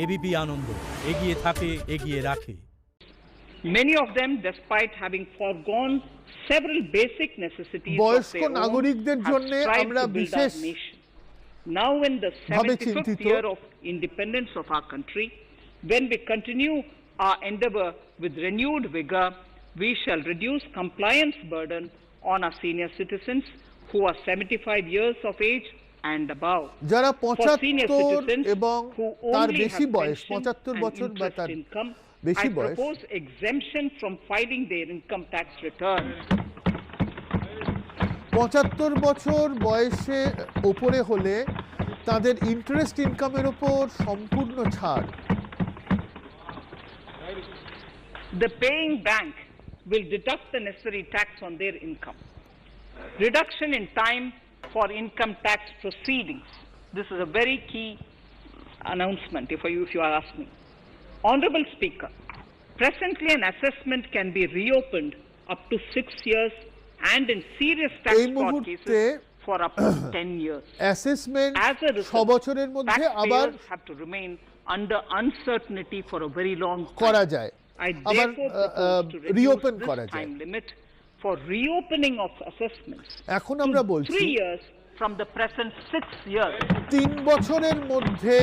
ABP আনন্দ, এগিয়ে থাকে, এগিয়ে রাখে। Many of them, despite having foregone several basic necessities of বয়স্ক their own, নাগরিকদের have জন্য strived আমরা to build বিশেষ our nation. Now in the ভাবে 75th চিন্তিত। year of independence of our country, when we continue our endeavor with renewed vigor, we shall reduce compliance burden on our senior citizens who are 75 years of age and above. যারা For senior 75 citizens এবং who তার only বেশি have বয়স, pension 75 and বছর বা interest তার income, বেশি I বয়স, propose exemption from filing their income tax returns. 75 বছর বয়সে ওপরে হলে তাদের ইন্টারেস্ট ইনকামের উপর সম্পূর্ণ ছাড়। The paying bank will deduct the necessary tax on their income. Reduction in time for income tax proceedings. This is a very key announcement if you are asking. Honorable Speaker, presently an assessment can be reopened up to 6 years and in serious tax fraud cases for up to 10 years. Assessment As a 6 result, বছরের মধ্যে আবার taxpayers have to remain under uncertainty for a very long করা time. যায়, I আবার therefore propose to reduce reopen this করা যায়। time limit for reopening of assessments এখন আমরা to বলছি 3 years from the present 6 years. 3 বছরের মধ্যে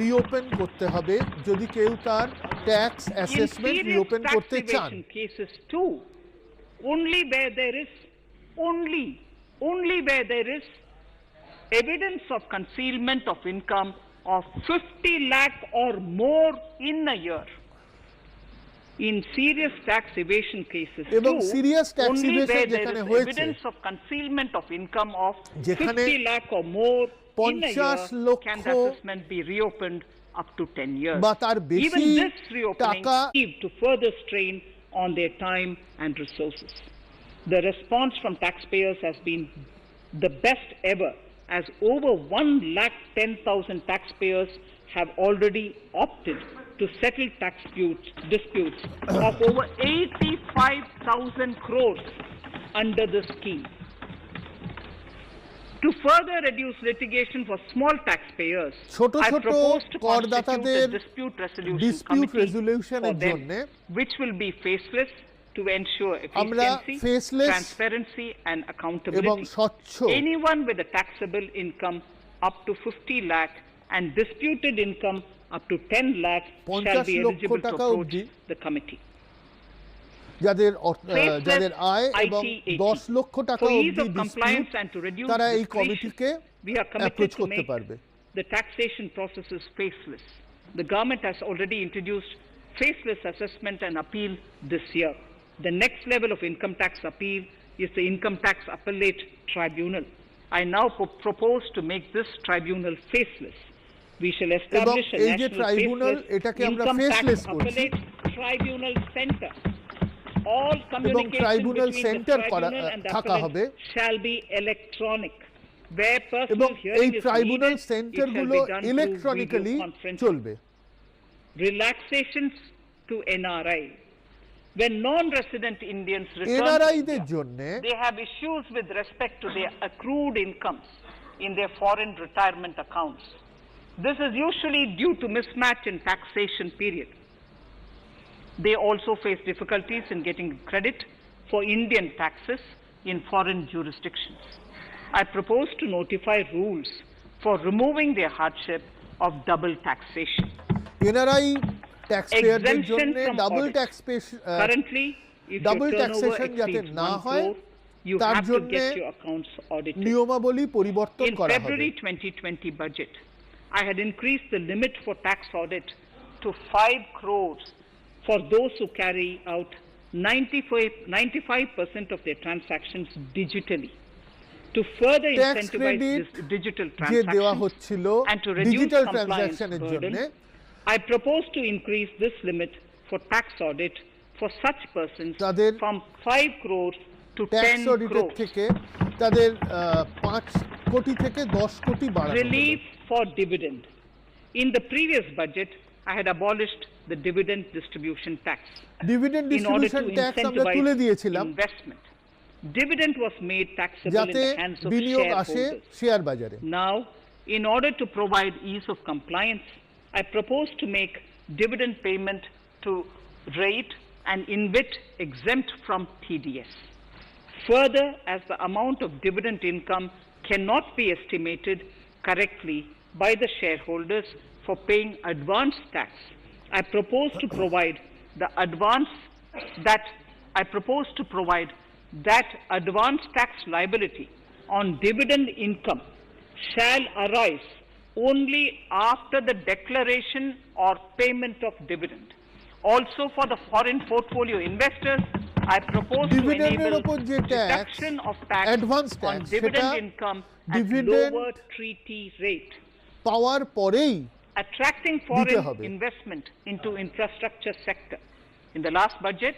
রিওপেন করতে হবে যদি কেউ তার tax In assessment serious reopen tax করতে চান। evasion cases too, only where there is evidence of concealment of income of 50 lakh or more in a year. In serious tax evasion cases এবং too, serious tax only evasion where there যেখানে is হয়েছে, evidence of concealment of income of যেখানে 50 lakh or more in a 50 year লক্ষ can the assessment be reopened up to 10 years. বা তার বেশি Even this reopening টাকা leave to further strain on their time and resources. The response from taxpayers has been the best ever, as over 1,10,000 taxpayers have already opted to settle tax disputes of over 85,000 crores under the scheme. To further reduce litigation for small taxpayers, ছোট I ছোট propose to constitute করদাতাদের a dispute resolution dispute committee resolution for এর them, জন্যে which will be faceless to ensure আমরা efficiency, faceless transparency and এবং accountability. স্বচ্ছ Anyone with a taxable income up to 50 lakh and disputed income up to 10 lakh shall 50 be লক্ষ eligible to টাকা approach অবধি the committee. যাদের Faceless যাদের আয় এবং IT 10 লক্ষ টাকা For ease অবধি of compliance dispute and to reduce তারা এই discretion, কমিটিকে we are committed approach to করতে make পারবে। the taxation processes faceless. The government has already introduced faceless assessment and appeal this year. The next level of income tax appeal is the Income Tax Appellate Tribunal. I now propose to make this tribunal faceless. We shall establish a এই যে national tribunal, faceless এটাকে আমরা Income Tax faceless বলছি। Appellate Tribunal Center. All এবং communication tribunal between the centre tribunal and the থাকা হবে appellate shall be electronic. Where এবং personal এই hearing is tribunal needed, it সেন্টারগুলো shall be done through electronically video conferencing. চলবে। Relaxations to NRI. When non-resident Indians return to এনআরআইদের India, জন্য they have issues with respect to their accrued incomes in their foreign retirement accounts. This is usually due to mismatch in taxation period. They also face difficulties in getting credit for Indian taxes in foreign jurisdictions. I propose to notify rules for removing their hardship of double taxation. NRI tax পেয়ারদের Exemption জন্য from double audit. Tax Currently, if double your turnover taxation যাতে exceeds না 1 হয়, crore, you তার have to জন্যে get your accounts audited. নিয়মাবলী পরিবর্তন In করা হবে। February 2020 budget, I had increased the limit for tax audit to 5 crores for those who carry out 95% of their transactions digitally. To further tax incentivize credit this digital যে দেওয়া transactions হচ্ছিল and to reduce digital compliance ট্রানজাকশনের জন্য, burden, I propose to increase this limit for tax audit for such persons তাদের from 5 crores to tax 10 অডিটের crores. থেকে তাদের 5 কোটি থেকে 10 কোটি বাড়ানো হলো। Relief for dividend. In the previous budget, I had abolished the dividend distribution tax dividend in order distribution to tax আমরা তুলে incentivize দিয়েছিলাম investment. Dividend was made taxable in যাতে the hands of বিনিয়োগ আসে shareholders. শেয়ার বাজারে। Now, in order to provide ease of compliance, I propose to make dividend payment to rate and InvIT exempt from TDS. Further, as the amount of dividend income cannot be estimated correctly by the shareholders for paying advance tax, I propose to provide that advance tax liability on dividend income shall arise only after the declaration or payment of dividend. Also, for the foreign portfolio investors, I propose to Dividend enable উপর যে tax, deduction of tax advance on tax, dividend সেটা income at dividend lower treaty rate, পাওয়ার পরেই attracting foreign হবে। investment into infrastructure sector. In the last budget,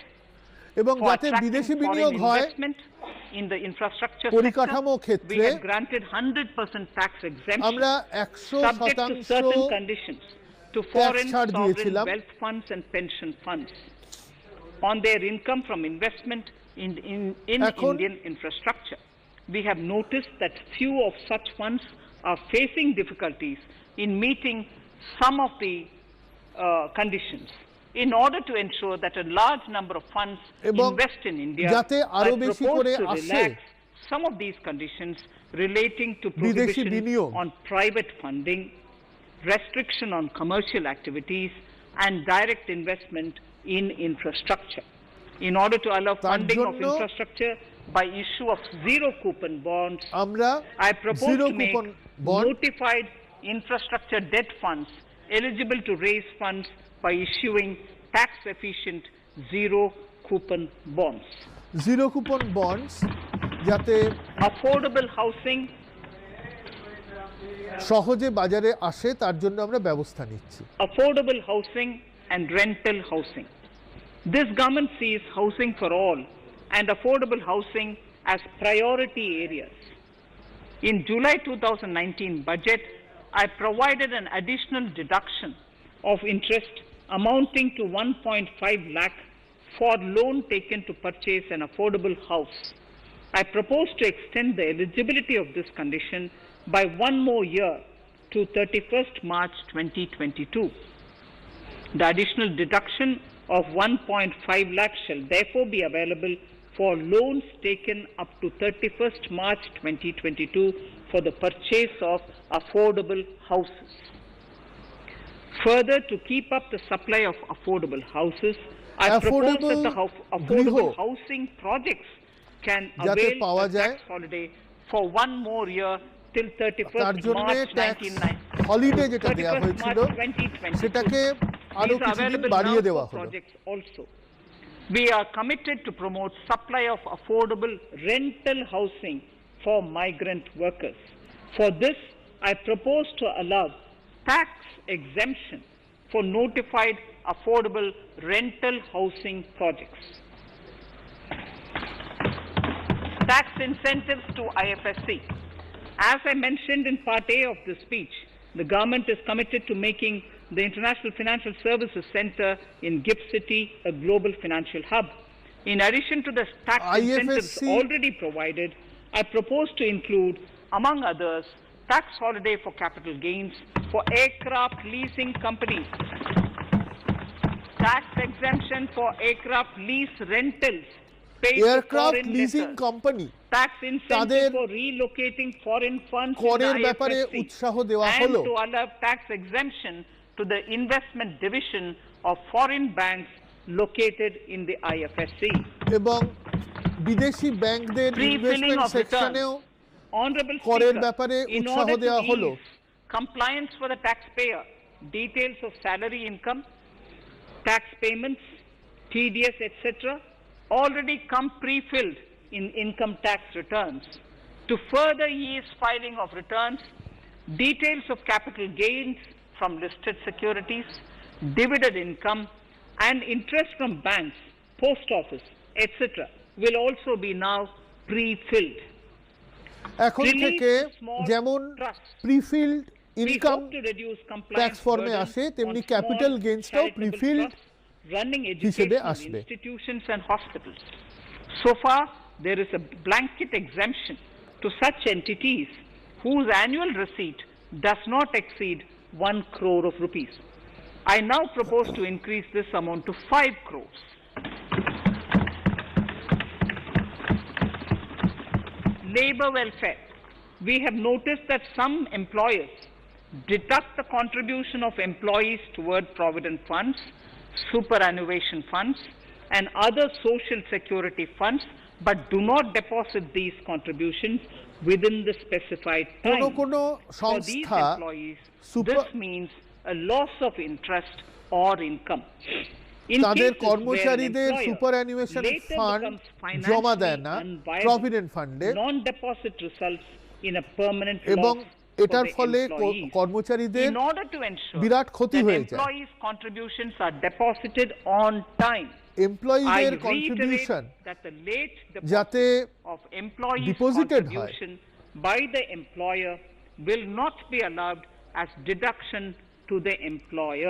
এবং for যাতে attracting বিদেশি foreign বিনিয়োগ হয় investment in the infrastructure পরিকাঠামো sector, we ক্ষেত্রে had granted 100% tax exemption আমরা subject to 100% certain conditions to foreign ছাড় sovereign দিয়েছিলাম। wealth funds and pension funds on their income from investment in এখন- Indian infrastructure. We have noticed that few of such funds are facing difficulties in meeting some of the conditions. In order to ensure that a large number of funds এবং invest in India, যাতে I আরো বেশি propose করে to আসে relax some of these conditions relating to বিদেশি prohibition বিনিয়োগ। on private funding, restriction on commercial activities, and direct investment in infrastructure. In order to allow তার funding of জন্য infrastructure by issue of zero coupon bonds, আমরা I propose zero to make coupon bond notified infrastructure debt funds eligible to raise funds by issuing tax-efficient zero coupon bonds. Zero coupon bonds যাতে Affordable housing, সহজে বাজারে আসে তার জন্য আমরা ব্যবস্থা নিচ্ছি। affordable housing and rental housing. This government sees housing for all and affordable housing as priority areas. In July 2019 budget, I provided an additional deduction of interest amounting to 1.5 lakh for loan taken to purchase an affordable house. I propose to extend the eligibility of this condition by one more year to 31st March 2022. The additional deduction of 1.5 lakh shall therefore be available for loans taken up to 31st March 2022 for the purchase of affordable houses. Further, to keep up the supply of affordable houses, I propose that the affordable গৃহ housing projects can যাতে avail পাওয়া the যায় tax holiday for one more year till তার 31st জন্য March tax 1990. Holiday যেটা দেওয়া 31st হয়েছিল March 2022. সেটাকে আরো These are কিছুদিন available বাড়িয়ে now দেওয়া for হলো। projects also. We are committed to promote supply of affordable rental housing for migrant workers. For this, I propose to allow tax exemption for notified affordable rental housing projects. Tax incentives to IFSC. As I mentioned in part A of this speech, the government is committed to making the International Financial Services Center in GIFT City a global financial hub. In addition to the tax incentives IFSC already provided, I propose to include, among others, tax holiday for capital gains for aircraft leasing companies, tax exemption for aircraft lease rentals paid to aircraft foreign leasing lessors, company tax তাদের incentive for relocating foreign funds in করের the ব্যাপারে IFSC, উৎসাহ দেওয়া and হলো to allow tax exemption to the investment division of foreign banks located in the IFSC. এবং বিদেশি ব্যাংকদের Pre-filling investment of returns. সেকশনেও Honorable করের Speaker, ব্যাপারে in উৎসাহ order দেওয়া to হলো। ease compliance for the taxpayer, details of salary income, tax payments, TDS, etc., already come pre-filled in income tax returns. To further ease filing of returns, details of capital gains from listed securities, dividend income, and interest from banks, post office, etc., will also be now pre-filled. এখন Release থেকে small যেমন trusts. Prefilled We income hope to reduce tax compliance ফর্মে burden আসে on তেমনি small capital গেইনসটাও charitable prefilled trusts running হিসেবে educational আসবে। institutions and hospitals. So far, there is a blanket exemption to such entities whose annual receipt does not exceed 1 crore of rupees. I now propose to increase this amount to 5 crores. Labor welfare. We have noticed that some employers deduct the contribution of employees toward provident funds, superannuation funds, and other social security funds, but do not deposit these contributions within the specified time. কোনো For these সংস্থা employees, super- this means a loss of interest or income. In তাদের cases কর্মচারীদের where an employer সুপারঅ্যানুয়েশন later fund becomes জমা financially দেয় না unviable, provident ফান্ডে non-deposit results in a permanent এবং loss for এটার the ফলে employees. কর্মচারীদের In order to ensure বিরাট ক্ষতি that হয়ে যায়। employees' contributions are deposited on time, I এমপ্লয়ীদের reiterate contribution that the late যাতে deposit of employees' deposited হয়। contribution by the employer will not be allowed as deduction to the employer.